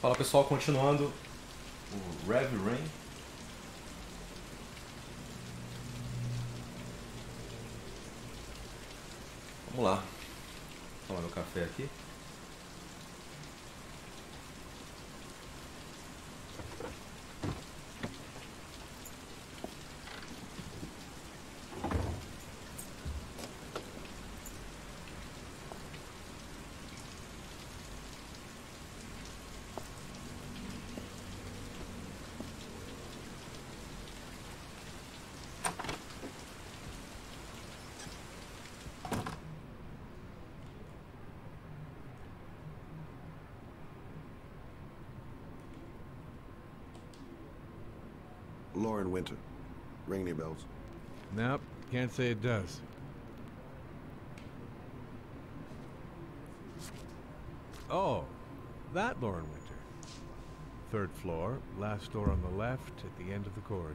Fala pessoal, continuando o Rev Rain. Vamos lá. Vou tomar meu café aqui. Lauren Winter. Ring any bells? Nope, can't say it does. Oh, that Lauren Winter. Third floor, last door on the left, at the end of the corridor.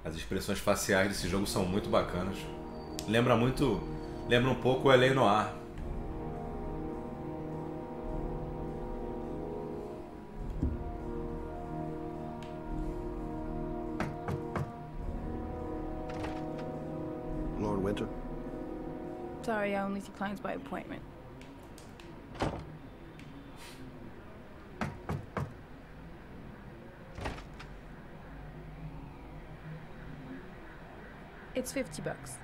As expressões faciais desse jogo são muito bacanas. Lembra um pouco o L.A. Noire. Lauren Winter? Sorry, I only see clients by appointment. It's $50.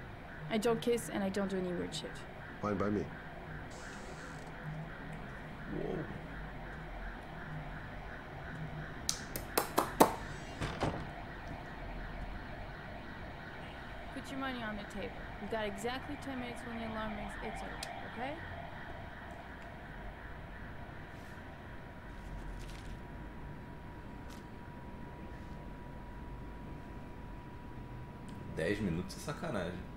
I don't kiss and I don't do any weird shit. Fine by me. Whoa. Put your money on the table. You've got exactly 10 minutes when the alarm rings. It's over, okay? Dez minutos é sacanagem.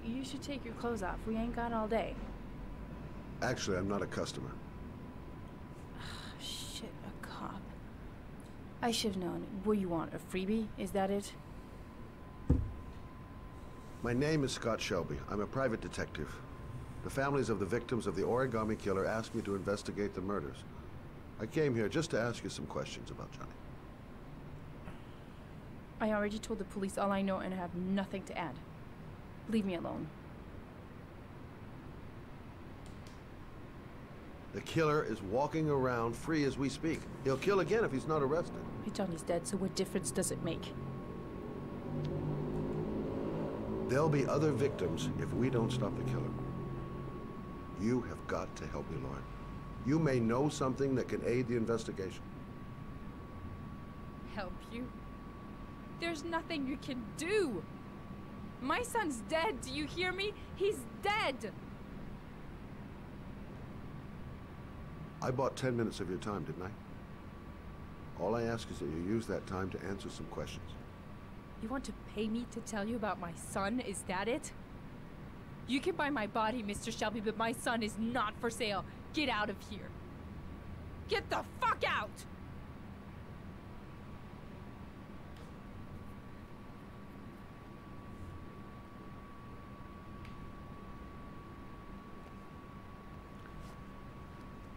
You should take your clothes off. We ain't got all day. Actually, I'm not a customer. Shit, a cop. I should've known. What you want, a freebie? Is that it? My name is Scott Shelby. I'm a private detective. The families of the victims of the origami killer asked me to investigate the murders. I came here just to ask you some questions about Johnny. I already told the police all I know and I have nothing to add. Leave me alone. The killer is walking around free as we speak. He'll kill again if he's not arrested. Johnny's dead, so what difference does it make? There'll be other victims if we don't stop the killer. You have got to help me, Lauren. You may know something that can aid the investigation. Help you? There's nothing you can do! My son's dead, do you hear me? He's dead! I bought 10 minutes of your time, didn't I? All I ask is that you use that time to answer some questions. You want to pay me to tell you about my son? Is that it? You can buy my body, Mr. Shelby, but my son is not for sale. Get out of here. Get the fuck out!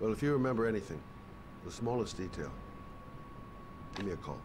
Well, if you remember anything, the smallest detail, give me a call.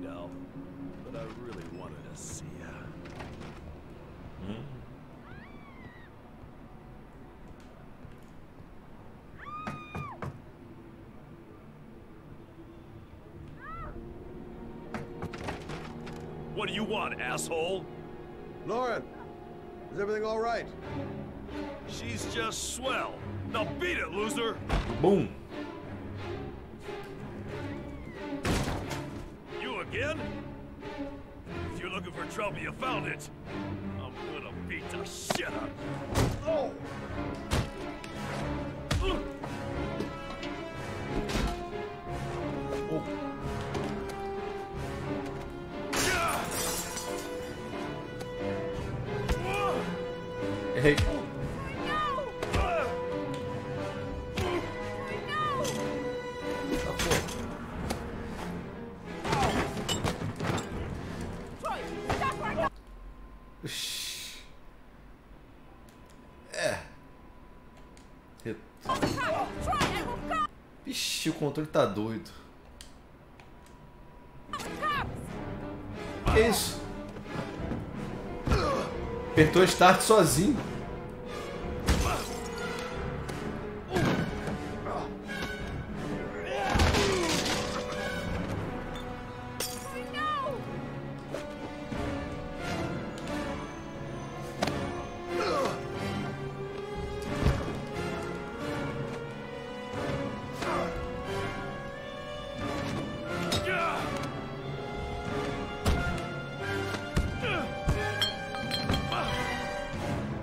Del, but I really wanted to see ya. What do you want, asshole? Lauren, is everything all right? She's just swell. Now beat it, loser! Boom. You again? If you're looking for trouble, you found it. I'm gonna beat the shit out of you. Oh! Hey. Ixi, o controle tá doido. Que isso? Apertou start sozinho.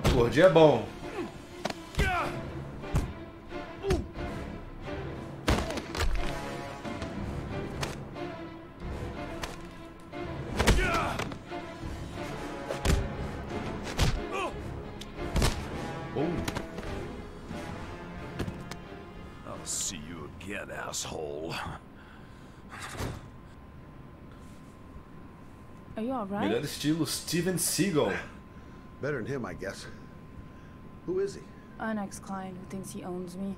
O gordinho é bom. I'll see you again, asshole. Are you all right? Melhor estilo Steven Seagal. Better than him, I guess. Who is he? An ex-client who thinks he owns me.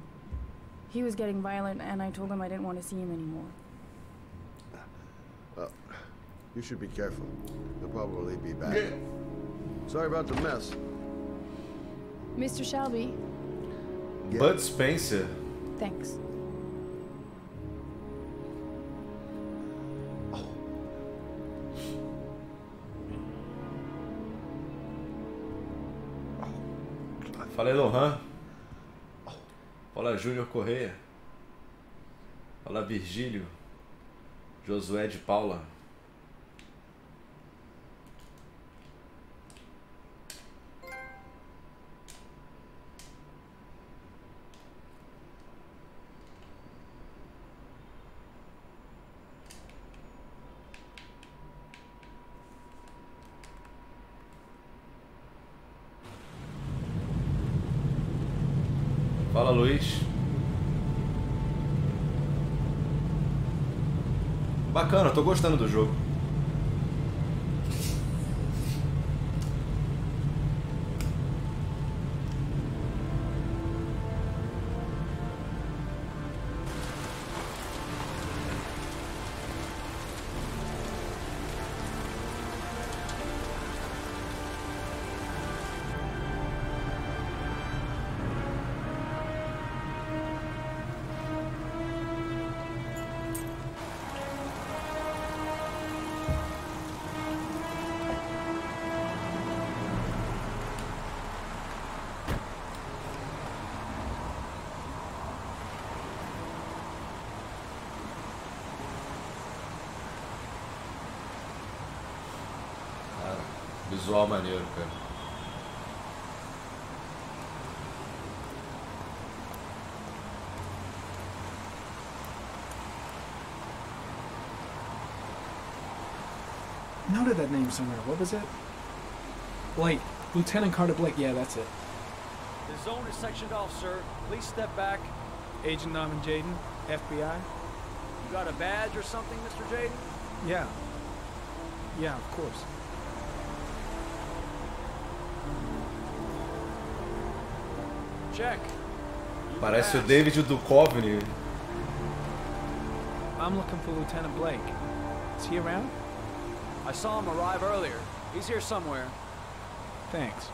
He was getting violent, and I told him I didn't want to see him anymore. Well, you should be careful. He'll probably be back. Sorry about the mess. Mr. Shelby. Yeah. Bud Spencer. Thanks. Fala aí, Lohan. Fala, Júnior Correia. Fala, Virgílio. Josué de Paula. Fala, Luiz. Bacana, tô gostando do jogo. Visual maneiro, cara. Noted that name somewhere. What was it? Blake. Lieutenant Carter Blake. Yeah, that's it. The zone is sectioned off, sir. Please step back. Agent Norman Jaden, FBI. You got a badge or something, Mr. Jaden? Yeah. Yeah, of course. Check. Parece o David do Coveney. I'm looking for Lieutenant Blake. Is he around? I saw him arrive earlier. He's here somewhere. Thanks.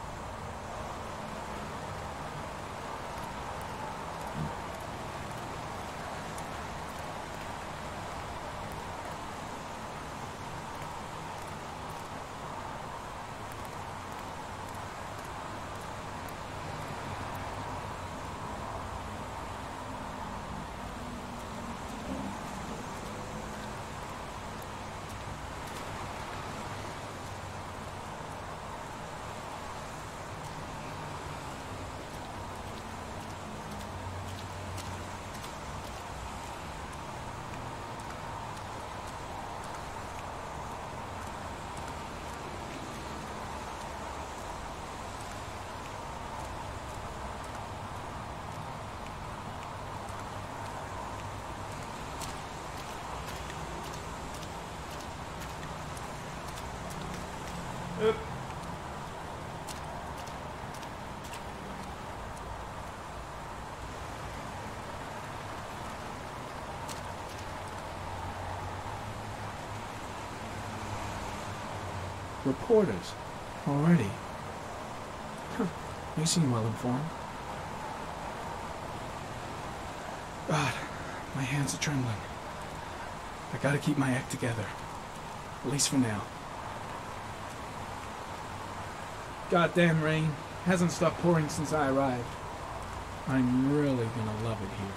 Reporters. Already. Huh. You seem well informed. God, my hands are trembling. I gotta keep my act together. At least for now. Goddamn rain. Hasn't stopped pouring since I arrived. I'm really gonna love it here.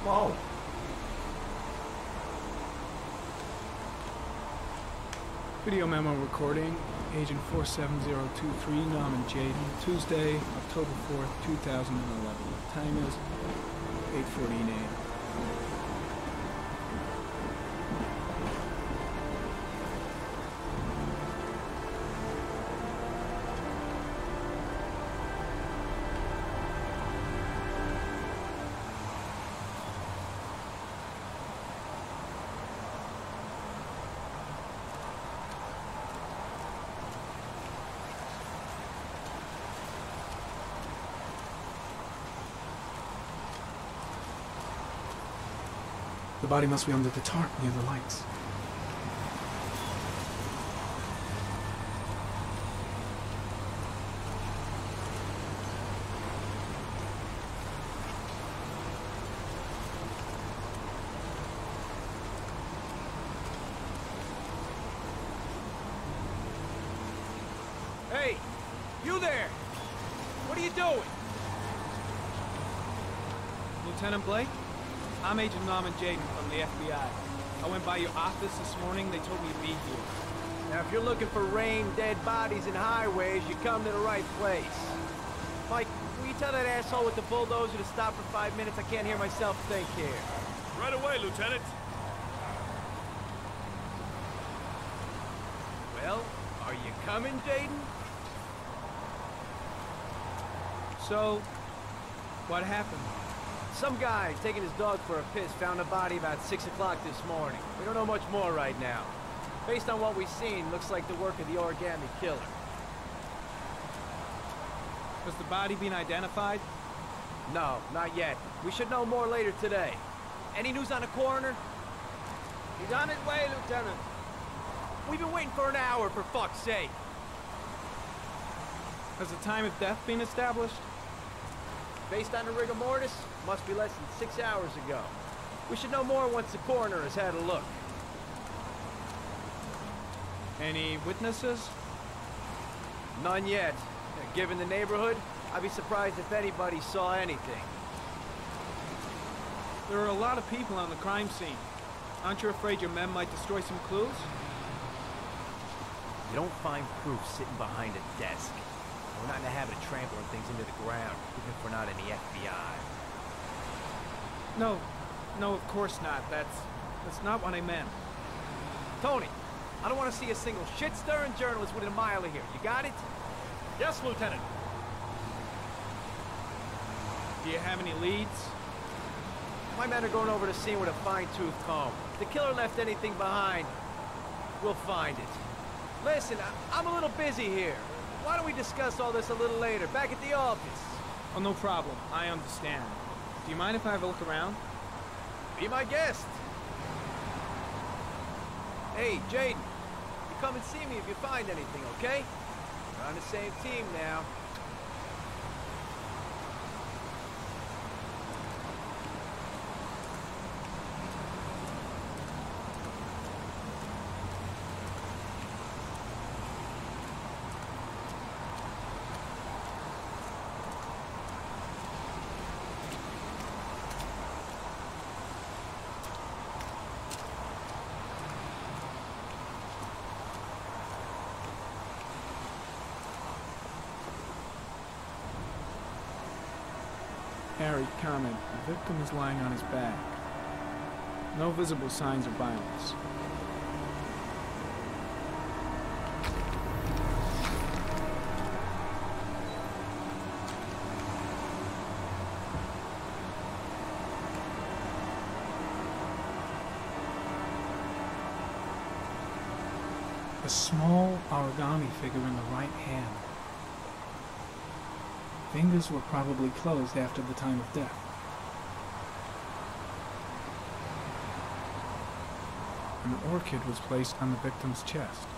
Wow. Video memo recording, Agent 47023, Norman Jaden, Tuesday, October 4th, 2011. Time is 8:14 a.m. The body must be under the tarp near the lights. Hey! You there! What are you doing? Lieutenant Blake? I'm Agent Norman Jaden from the FBI. I went by your office this morning. They told me to be here. Now, if you're looking for rain, dead bodies, and highways, you come to the right place. Mike, will you tell that asshole with the bulldozer to stop for 5 minutes? I can't hear myself think here. Right away, Lieutenant. Well, are you coming, Jaden? So, what happened? Some guy taking his dog for a piss found a body about 6 o'clock this morning. We don't know much more right now. Based on what we've seen, looks like the work of the origami killer. Has the body been identified? No, not yet. We should know more later today. Any news on the coroner? He's on his way, Lieutenant. We've been waiting for an hour, for fuck's sake. Has the time of death been established? Based on the rigor mortis, must be less than 6 hours ago. We should know more once the coroner has had a look. Any witnesses? None yet. Given the neighborhood, I'd be surprised if anybody saw anything. There are a lot of people on the crime scene. Aren't you afraid your men might destroy some clues? You don't find proof sitting behind a desk. We're not in the habit of trampling things into the ground, even if we're not in the FBI. No, of course not. That's not what I meant. Tony, I don't want to see a single shit-stirring journalist within a mile of here. You got it? Yes, Lieutenant. Do you have any leads? My men are going over the scene with a fine-tooth comb. If the killer left anything behind, we'll find it. Listen, I'm a little busy here. Why don't we discuss all this a little later, back at the office? Oh, no problem. I understand. Do you mind if I have a look around? Be my guest. Hey, Jaden, you come and see me if you find anything, okay? We're on the same team now. Harry, comment. The victim is lying on his back. No visible signs of violence. A small origami figure in the right hand. Fingers were probably closed after the time of death. An orchid was placed on the victim's chest.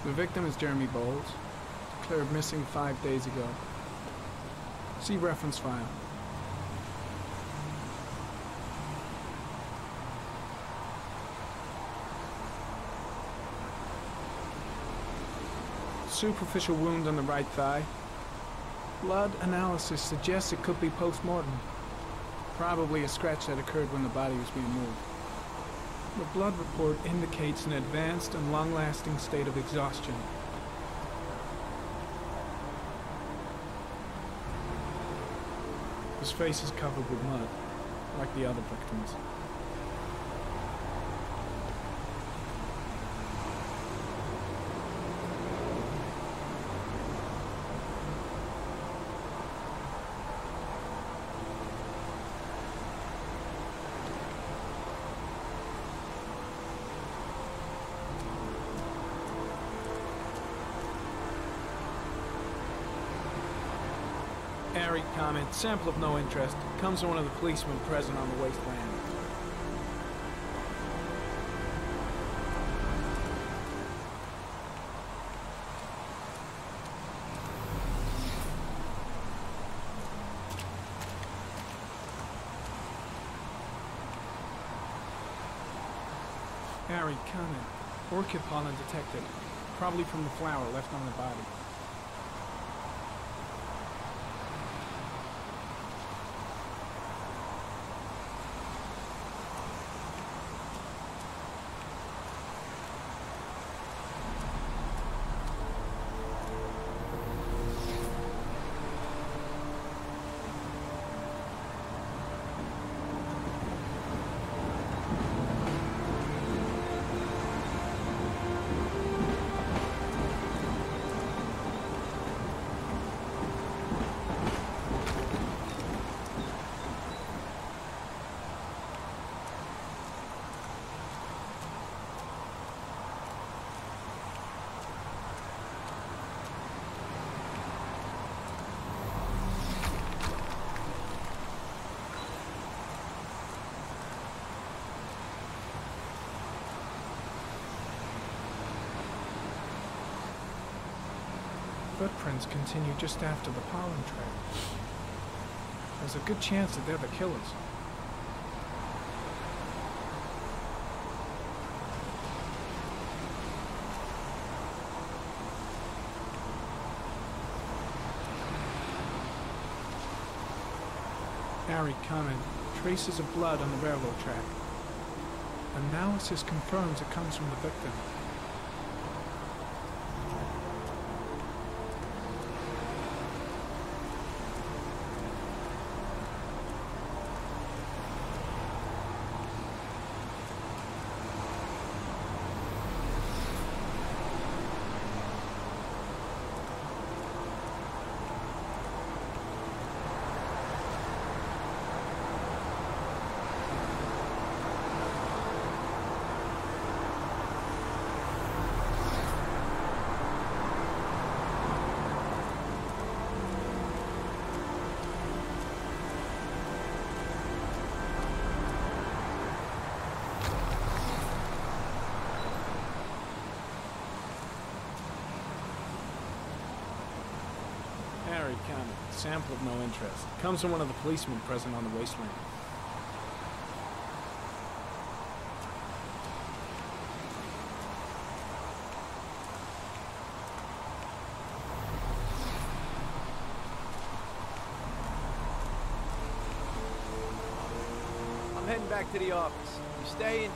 The victim is Jeremy Bowles, declared missing 5 days ago. See reference file. Superficial wound on the right thigh. Blood analysis suggests it could be post-mortem. Probably a scratch that occurred when the body was being moved. The blood report indicates an advanced and long-lasting state of exhaustion. His face is covered with mud, like the other victims. Harry, comment, sample of no interest. Comes from one of the policemen present on the wasteland. Harry, comment, orchid pollen detected. Probably from the flower left on the body. Footprints continue just after the pollen trail. There's a good chance that they're the killers. Harry, comment, traces of blood on the railroad track. Analysis confirms it comes from the victim. ordinary comic. Sample of no interest. Comes from one of the policemen present on the wasteland. I'm heading back to the office. You staying?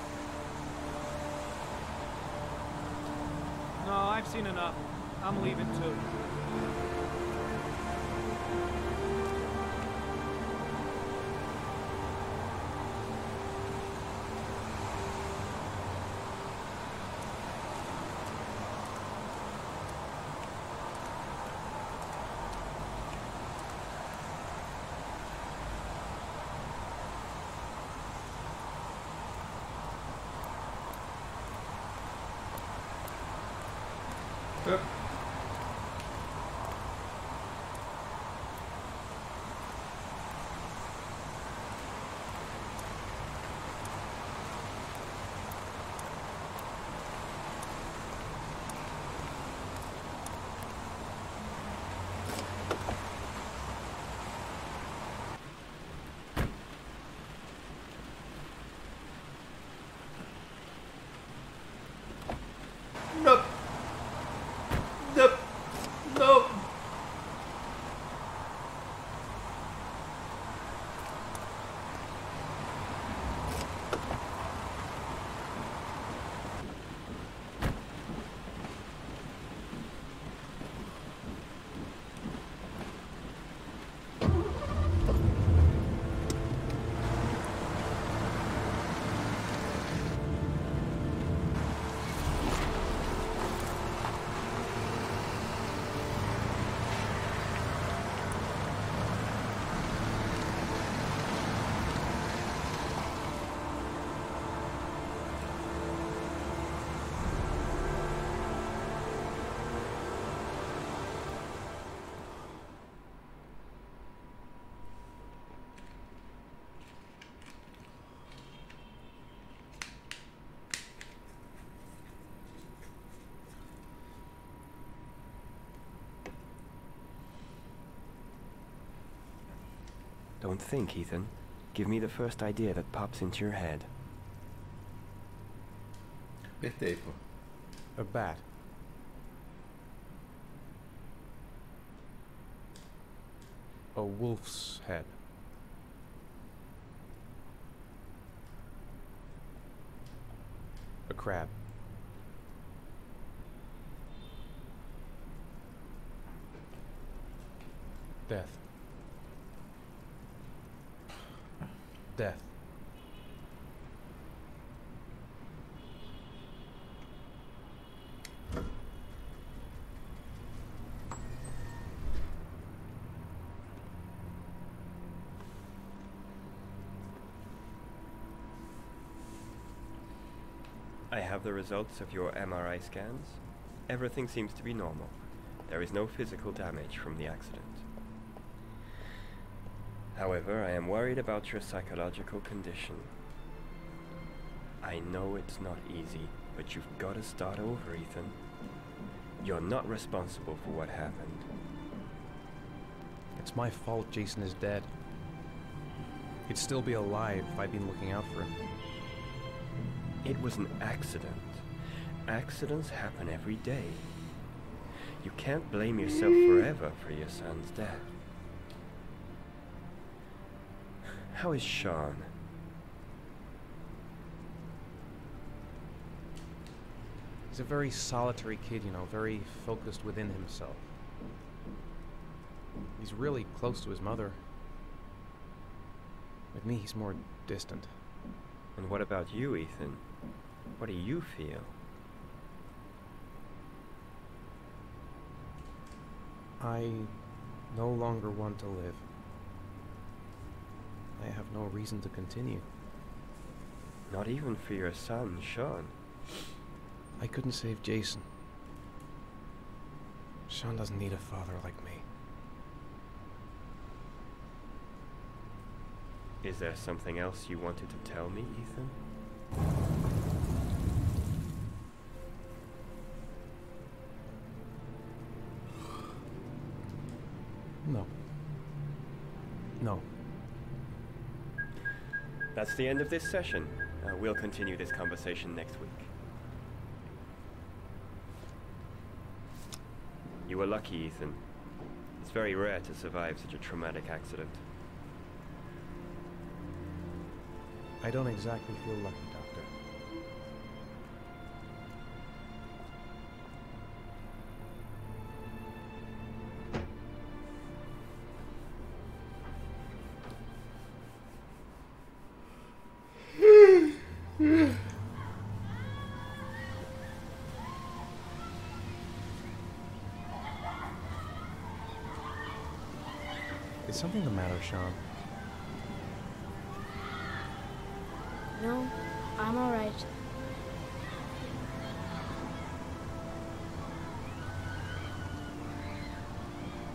No, I've seen enough. I'm leaving too. Nope. Nope. Nope. Don't think, Ethan. Give me the first idea that pops into your head. Apertei, pô. A bat. A wolf's head. A crab. Death. Death. I have the results of your MRI scans. Everything seems to be normal. There is no physical damage from the accident. However, I am worried about your psychological condition. I know it's not easy, but you've got to start over, Ethan. You're not responsible for what happened. It's my fault Jason is dead. He'd still be alive if I'd been looking out for him. It was an accident. Accidents happen every day. You can't blame yourself forever for your son's death. How is Sean? He's a very solitary kid, you know, very focused within himself. He's really close to his mother. With me, he's more distant. And what about you, Ethan? What do you feel? I no longer want to live. I have no reason to continue. Not even for your son, Sean. I couldn't save Jason. Sean doesn't need a father like me. Is there something else you wanted to tell me, Ethan? No. No. That's the end of this session. We'll continue this conversation next week. You were lucky, Ethan. It's very rare to survive such a traumatic accident. I don't exactly feel lucky, Doctor. Is something the matter, Sean? No, I'm all right.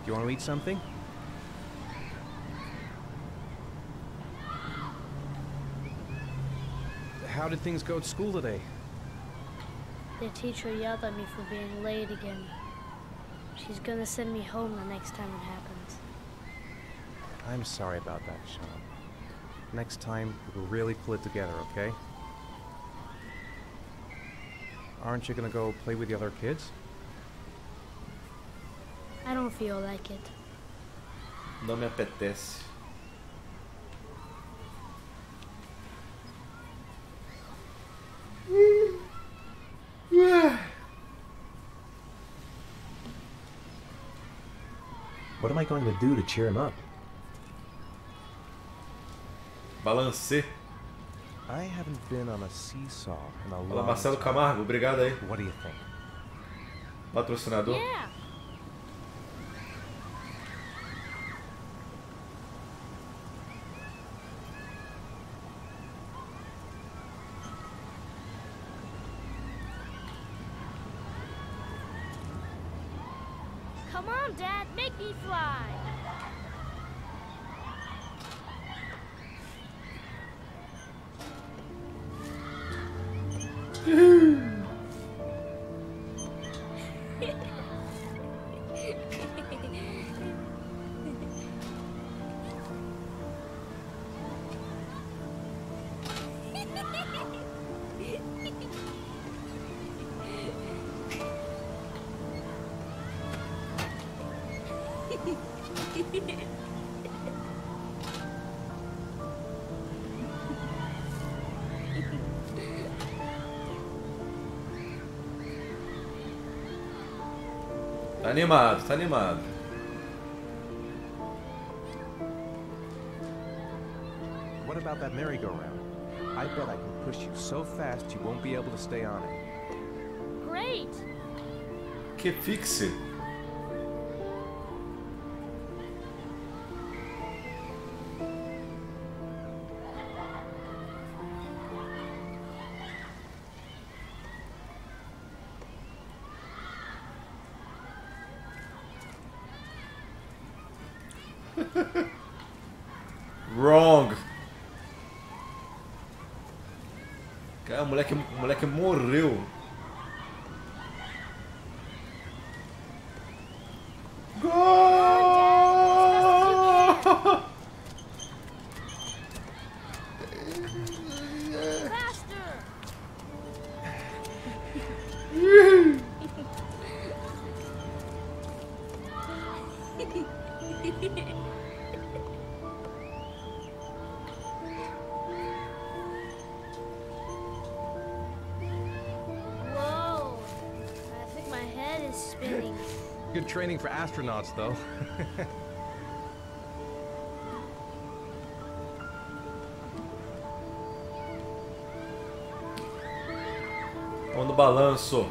Do you want to eat something? How did things go at school today? The teacher yelled at me for being late again. She's gonna send me home the next time it happens. I'm sorry about that, Sean. Next time, we'll really pull it together, okay? Aren't you gonna go play with the other kids? I don't feel like it. Não me apetece. What am I going to do to cheer him up? Balancê. I haven't been on a seesaw in a long Olá, Marcelo time. Camargo, obrigado aí. What do you think? Patrocinador. Yeah. Come on, Dad, make me fly. Tá animado, tá animado. What about that merry-go-round? I bet I can push you so fast you won't be able to stay on it. Great. Que fixe. Wrong. Cara, o moleque morreu. Gol! Whoa, I think my head is spinning. Good training for astronauts, though. Vamos no balanço.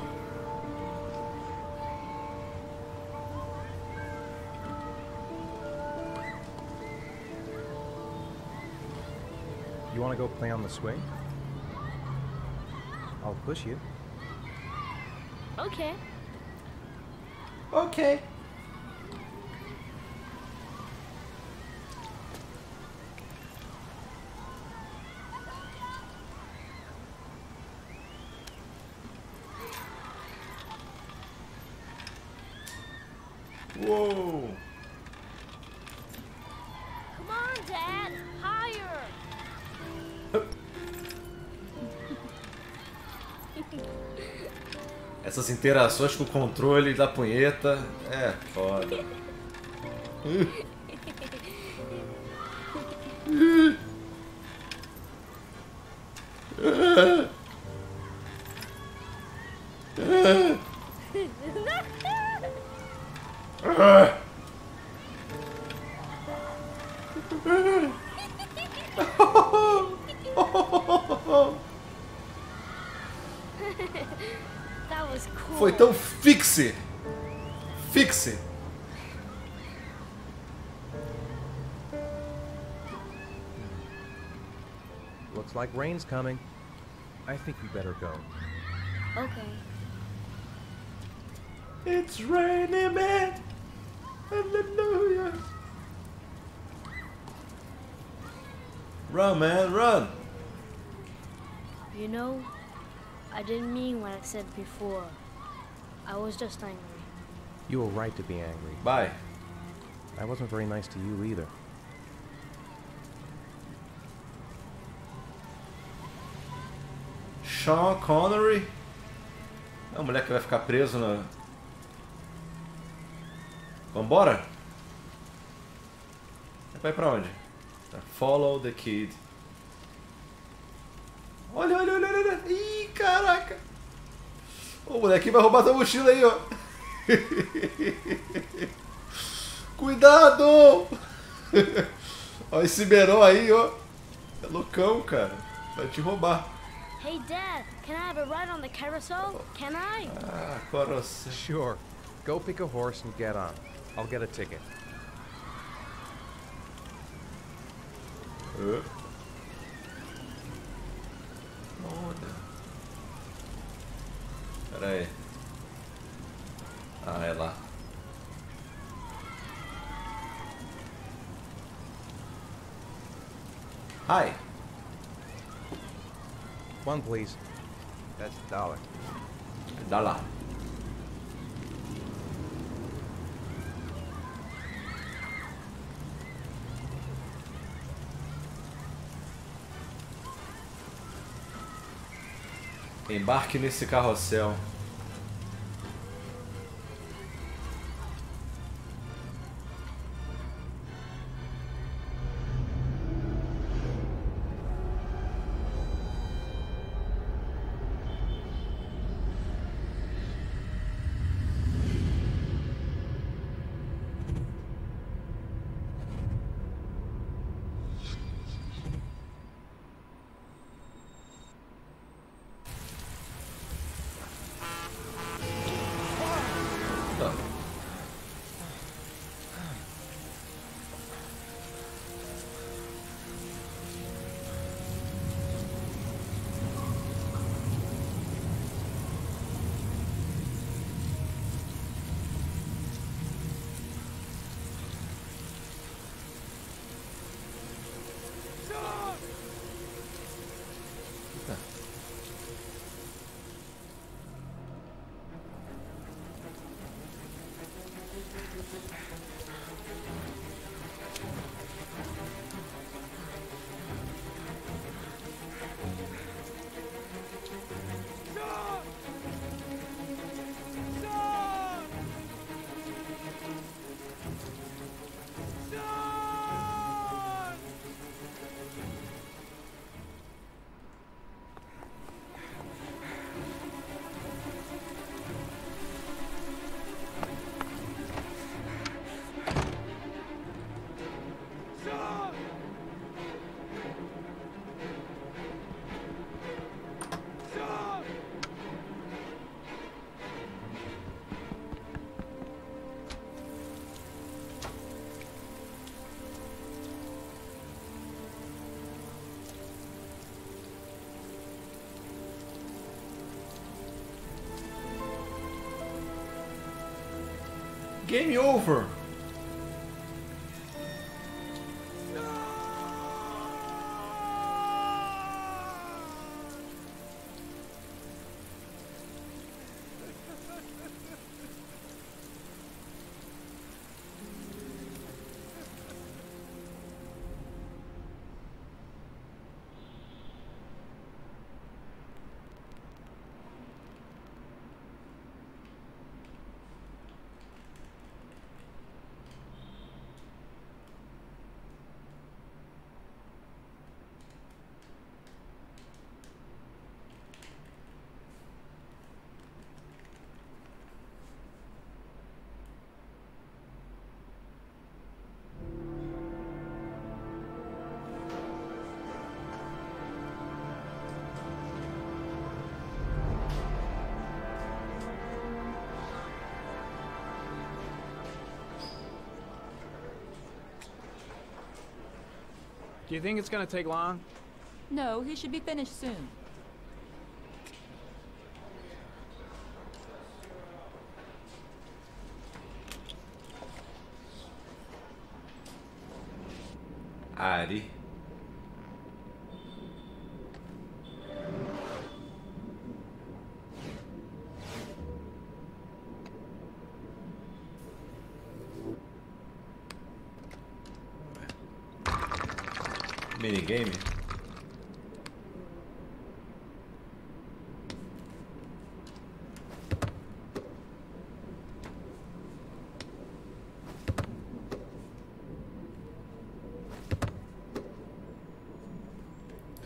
You want to go play on the swing? I'll push you. Okay. Ok. Uou! Dad, higher. Essas interações com o controle da punheta é foda. That was cool. Foi tão fixe. Fixe. Looks like rain's coming. I think we better go. Okay. It's raining, man. Hallelujah. Run, man, run. You know, I didn't mean what I said before. I was just angry. You were right to be angry. Bye. I wasn't very nice to you either. Sean Connery. É o moleque que vai ficar preso na... Vambora? Vai pra onde? Follow the kid. Olha, olha, olha, olha. Ih, caraca. O molequinho vai roubar tua mochila aí, ó. Cuidado! Ó, esse Beró aí, ó. É loucão, cara. Vai te roubar. Hey, Dad, can I have a ride on the carousel? Can I? Ah, carousel. Sure. Go pick a horse and get on. I'll get a ticket. Olha. Pera aí. Ah, é lá. Hi. One, please. That's $1. $1. Embarque nesse carrossel. Game over. Do you think it's gonna take long? No, he should be finished soon. Ari. Minigame?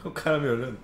O cara me olhando.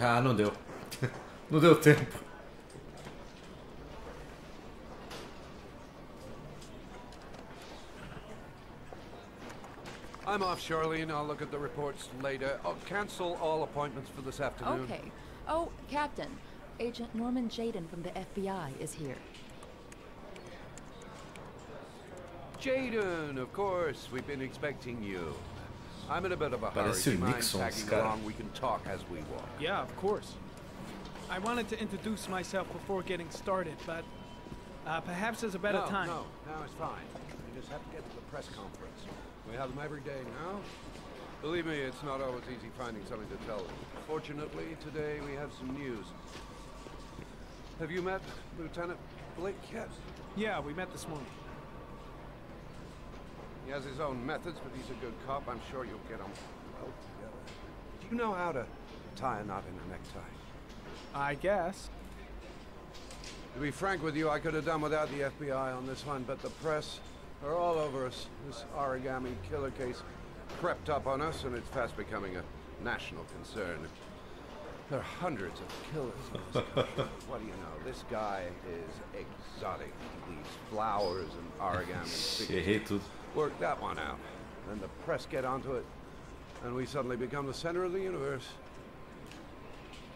Ah, não deu. Não deu tempo. I'm off, Charlene. I'll look at the reports later. I'll cancel all appointments for this afternoon. Okay. Oh, Captain. Agent Norman Jaden from the FBI is here. Jaden, of course. We've been expecting you. I'm in a bit of a hurry. Parece Do you o mind Nixon, tagging cara. along? We can talk as we walk. Yeah, of course. I wanted to introduce myself before getting started, but perhaps there's a better time. No, it's fine. We just have to get to the press conference. We have them every day now. Believe me, it's not always easy finding something to tell them. Fortunately, today we have some news. Have you met Lieutenant Blake yet? Yeah, we met this morning. He has his own methods, but he's a good cop. I'm sure you'll get on well together. Do you know how to tie a knot in a necktie? I guess. To be frank with you, I could have done without the FBI on this one, but the press are all over us. This origami killer case crept up on us, and it's fast becoming a national concern. There are hundreds of killers in this country. What do you know? This guy is exotic. He leaves flowers and origami. Errei tudo. Work that one out. Then the press get onto it, and we suddenly become the center of the universe.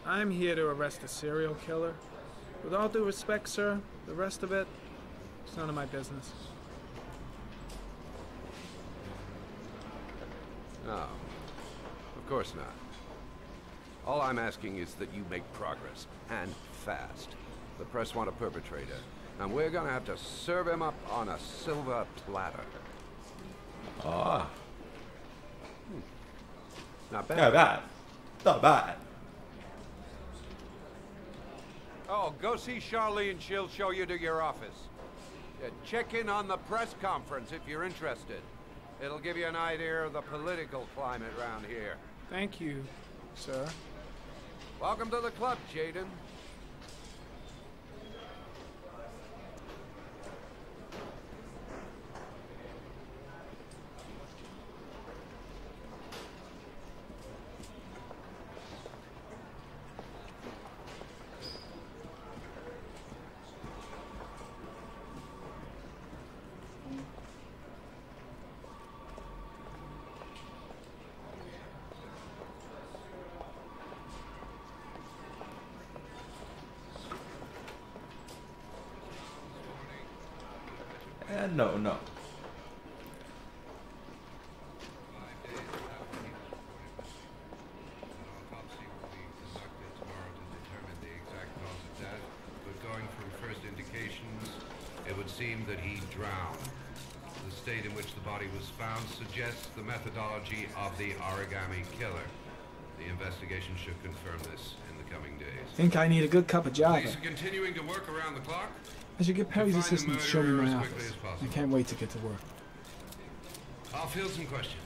I'm here to arrest a serial killer. With all due respect, sir, the rest of it, it's none of my business. No, of course not. All I'm asking is that you make progress, and fast. The press want a perpetrator, and we're gonna have to serve him up on a silver platter. Ah. Not bad. Not bad. Not bad. Oh, go see Charlene. She'll show you to your office. Check in on the press conference if you're interested. It'll give you an idea of the political climate around here. Thank you, sir. Welcome to the club, Jaden. No, no. It would seem that he drowned. the state in which the body was found suggests the methodology of the origami killer. The investigation should confirm this in the coming days. Think I need a good cup of Java. Police are continuing to work around the clock. I should get Perry's assistant to show me my as office. quickly as I possible. can't wait to get to work. I'll field some questions.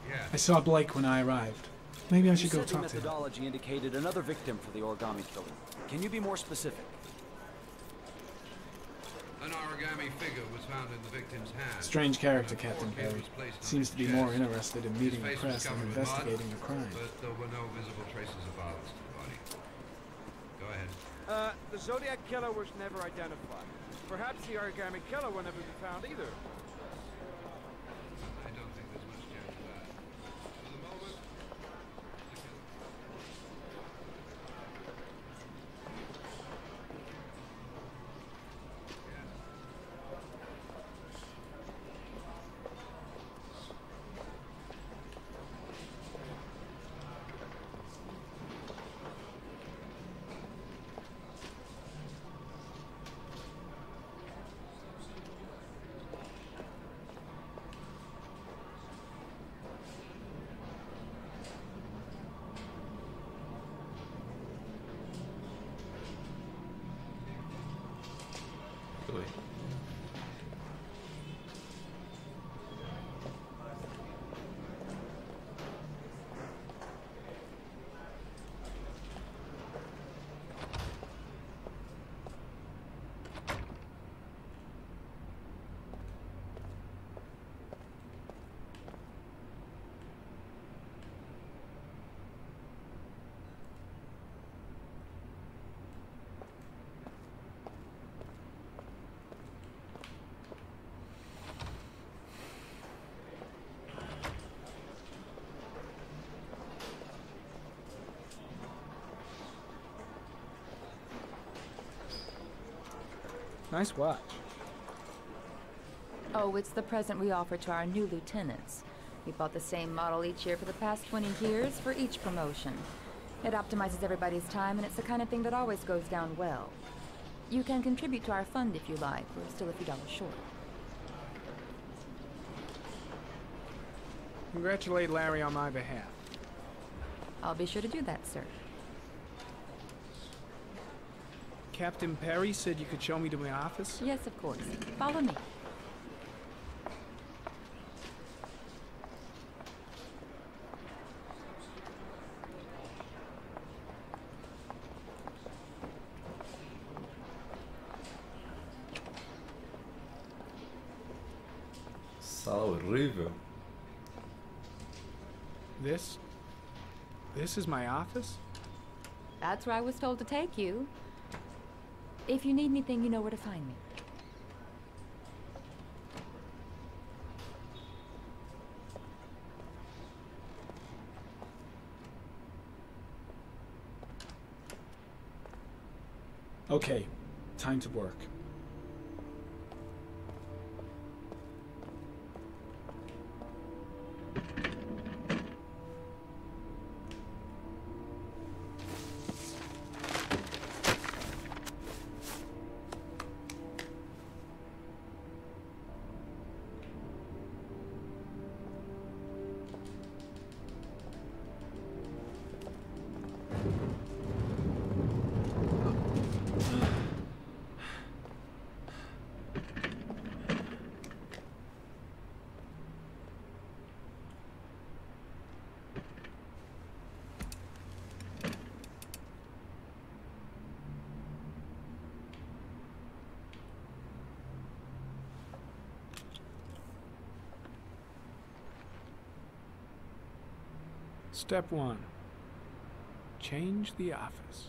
Yeah. I saw Blake when I arrived. Maybe I should go talk to him. Methodology indicated another victim for the origami killer. Can you be more specific? An origami figure was found in the victim's hand. Strange character, Captain Perry. Seems to be more interested in meeting the press than investigating a crime. But there were no visible traces of violence to the body. Go ahead. The Zodiac killer was never identified. Perhaps the origami killer will never be found either. I don't think there's much chance of that. For the moment, Nice watch. Oh, it's the present we offer to our new lieutenants. We bought the same model each year for the past 20 years for each promotion. It optimizes everybody's time, and it's the kind of thing that always goes down well. You can contribute to our fund if you like. We're still a few dollars short. Congratulate Larry on my behalf. I'll be sure to do that, sir. Captain Perry said you could show me to my office? Yes, of course. Follow me. Sala horrível. This is my office? That's where I was told to take you. If you need anything, you know where to find me. Okay, time to work. Step 1. Change the office.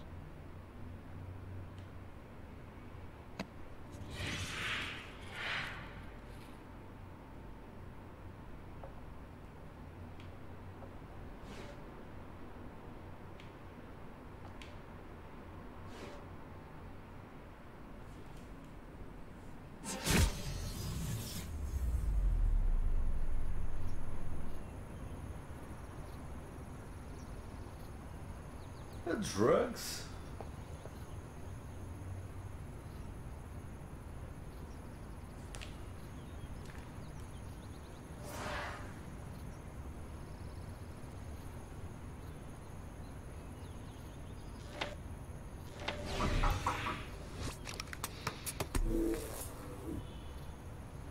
Drugs?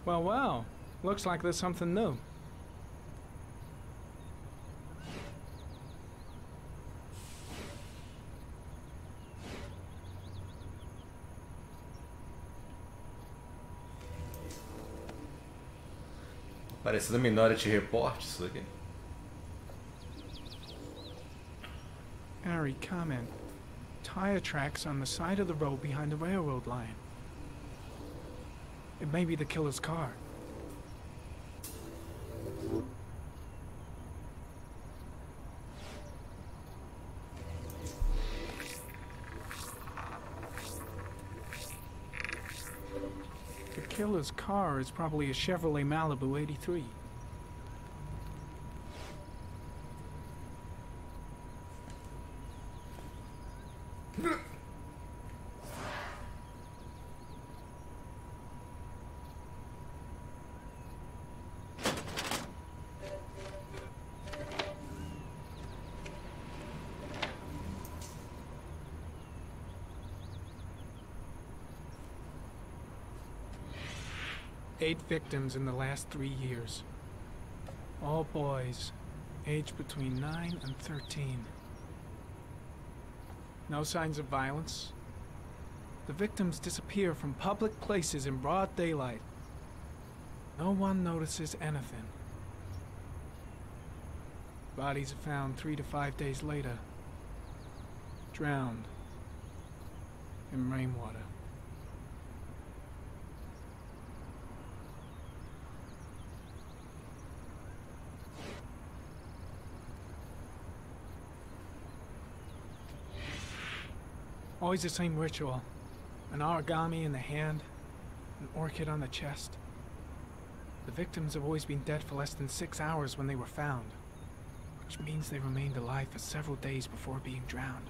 Well, well. Looks like there's something new. Parecendo Minority Report, isso aqui. Harry, comment. Tire tracks on the side of the road behind the railroad line. It may be the killer's car. The killer's car is probably a Chevrolet Malibu 83. Eight victims in the last 3 years. All boys, aged between 9 and 13. No signs of violence. The victims disappear from public places in broad daylight. No one notices anything. Bodies are found 3 to 5 days later, drowned in rainwater. Always the same ritual. An origami in the hand, an orchid on the chest. The victims have always been dead for less than 6 hours when they were found, which means they remained alive for several days before being drowned.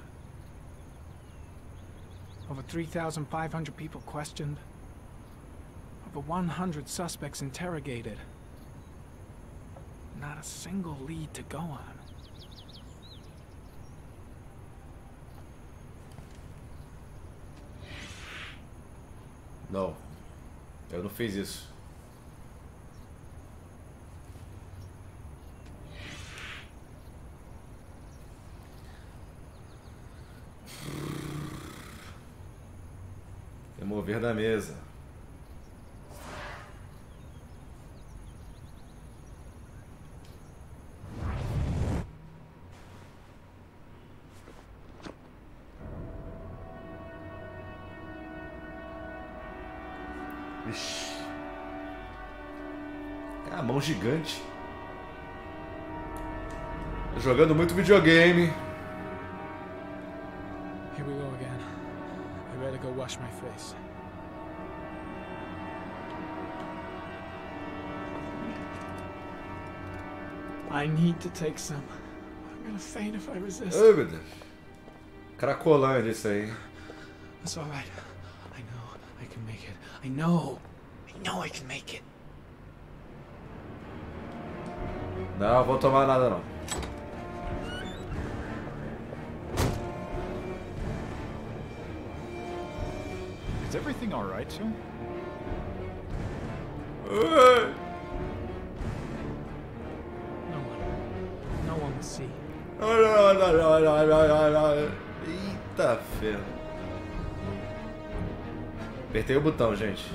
Over 3,500 people questioned. Over 100 suspects interrogated. Not a single lead to go on. Não, eu não fiz isso. Remover da mesa. Ixi. Cara, mão gigante. Tô jogando muito videogame. Here we go again. I better go wash my face. I need to take some. I'm gonna faint if I resist. Ai, meu Deus. Cracolândia isso aí. That's all right. I know I can make it. I know I can make it. Não, vou tomar nada não. Is everything all right, sir? No one will see. Eita ferro. Apertei o botão, gente.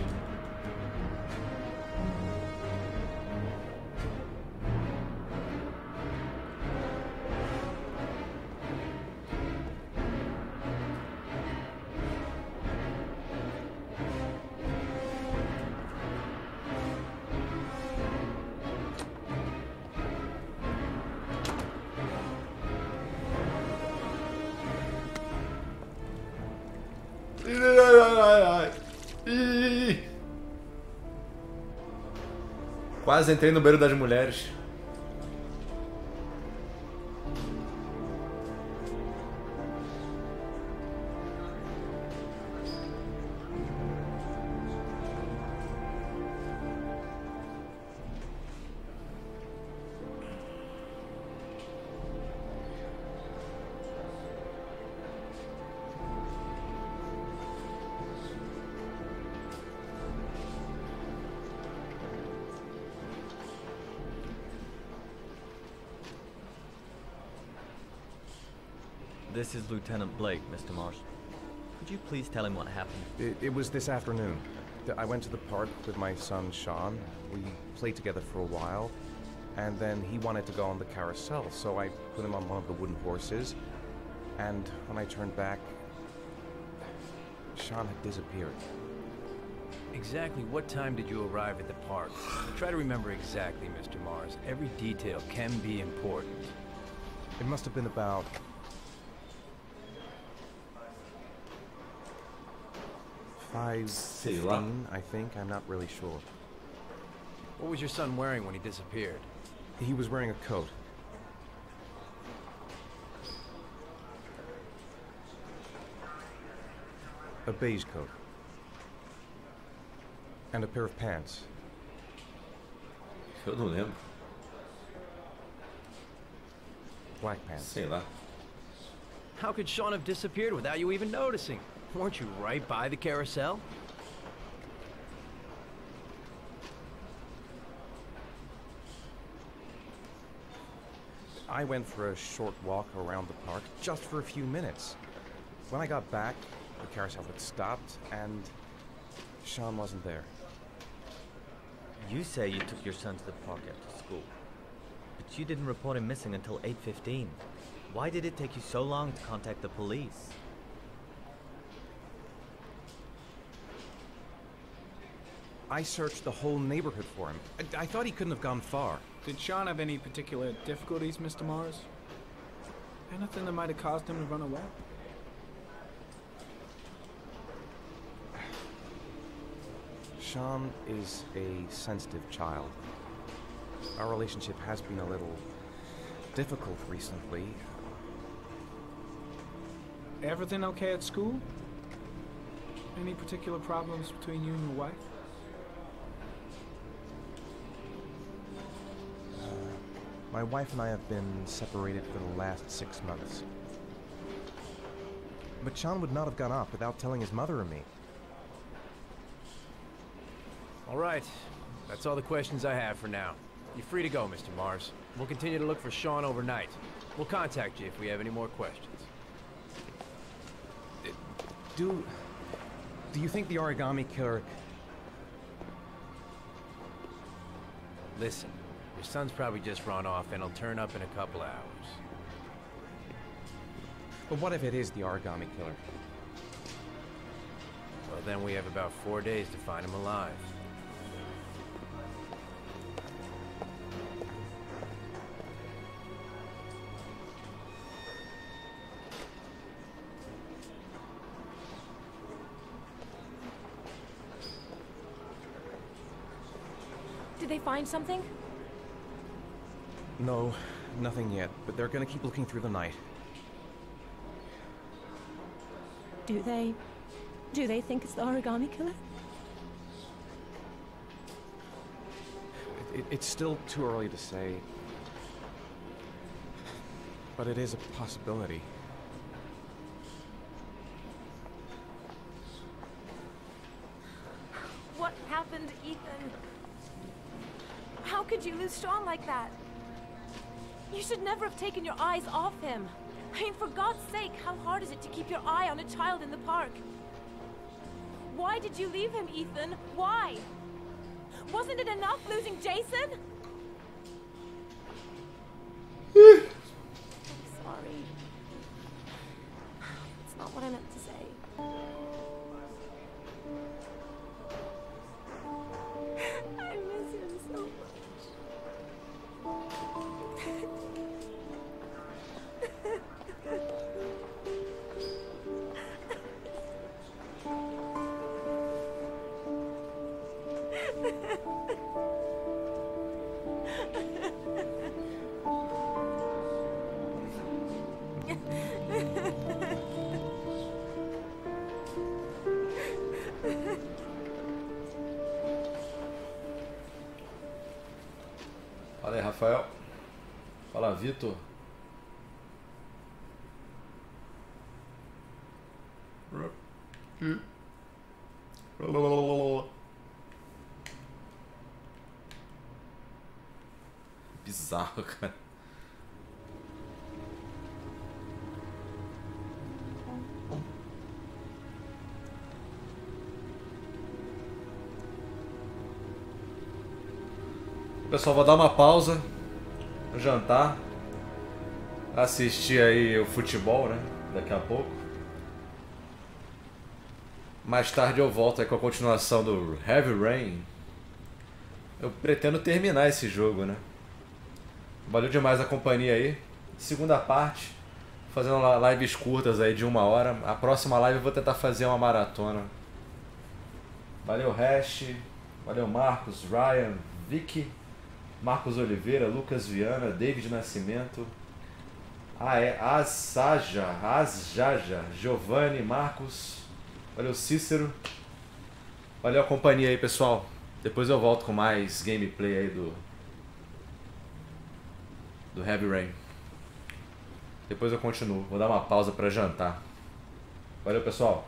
Quase entrei no banheiro das mulheres. This is Lieutenant Blake, Mr. Marsh. Could you please tell him what happened? It was this afternoon. I went to the park with my son, Sean. We played together for a while, and then he wanted to go on the carousel, so I put him on one of the wooden horses, and when I turned back, Sean had disappeared. Exactly what time did you arrive at the park? Try to remember exactly, Mr. Mars. Every detail can be important. It must have been about 5:15, I think. I'm not really sure. What was your son wearing when he disappeared? He was wearing a coat. A beige coat. And a pair of pants. Eu não lembro. Black pants. Sei lá. How could Sean have disappeared without you even noticing? Weren't you right by the carousel? I went for a short walk around the park, just for a few minutes. When I got back, the carousel had stopped, and Sean wasn't there. You say you took your son to the park after school, but you didn't report him missing until 8:15. Why did it take you so long to contact the police? I searched the whole neighborhood for him. I thought he couldn't have gone far. Did Sean have any particular difficulties, Mr. Mars? Anything that might have caused him to run away? Sean is a sensitive child. Our relationship has been a little difficult recently. Everything okay at school? Any particular problems between you and your wife? My wife and I have been separated for the last 6 months. But Sean would not have gone off without telling his mother or me. All right. That's all the questions I have for now. You're free to go, Mr. Mars. We'll continue to look for Sean overnight. We'll contact you if we have any more questions. Do you think the origami killer... Listen, your son's probably just run off and he'll turn up in a couple hours. But what if it is the origami killer? Well, then we have about 4 days to find him alive. Did they find something? No, nothing yet, but they're gonna keep looking through the night. Do they think it's the origami killer? It's still too early to say, but it is a possibility. What happened, Ethan? How could you lose Sean like that? You should never have taken your eyes off him. I mean, for God's sake, how hard is it to keep your eye on a child in the park? Why did you leave him, Ethan? Why? Wasn't it enough losing Jason? I'm sorry. It's not what I meant to say. I miss him so much. Fala aí, Rafael. Fala, Vitor. Bizarro, cara. pessoal, vou dar uma pausa no jantar. Assistir aí o futebol, né? Daqui a pouco. Mais tarde eu volto aí com a continuação do Heavy Rain. Eu pretendo terminar esse jogo, né? Valeu demais a companhia aí. Segunda parte, fazendo lives curtas aí de 1 hora. A próxima live eu vou tentar fazer uma maratona. Valeu Hash, valeu Marcos, Ryan, Vicky, Marcos Oliveira, Lucas Viana, David Nascimento, Asjaja, Giovanni, Marcos, valeu Cícero. Valeu a companhia aí, pessoal. Depois eu volto com mais gameplay aí do Heavy Rain. Depois eu continuo. Vou dar uma pausa pra jantar. Valeu, pessoal.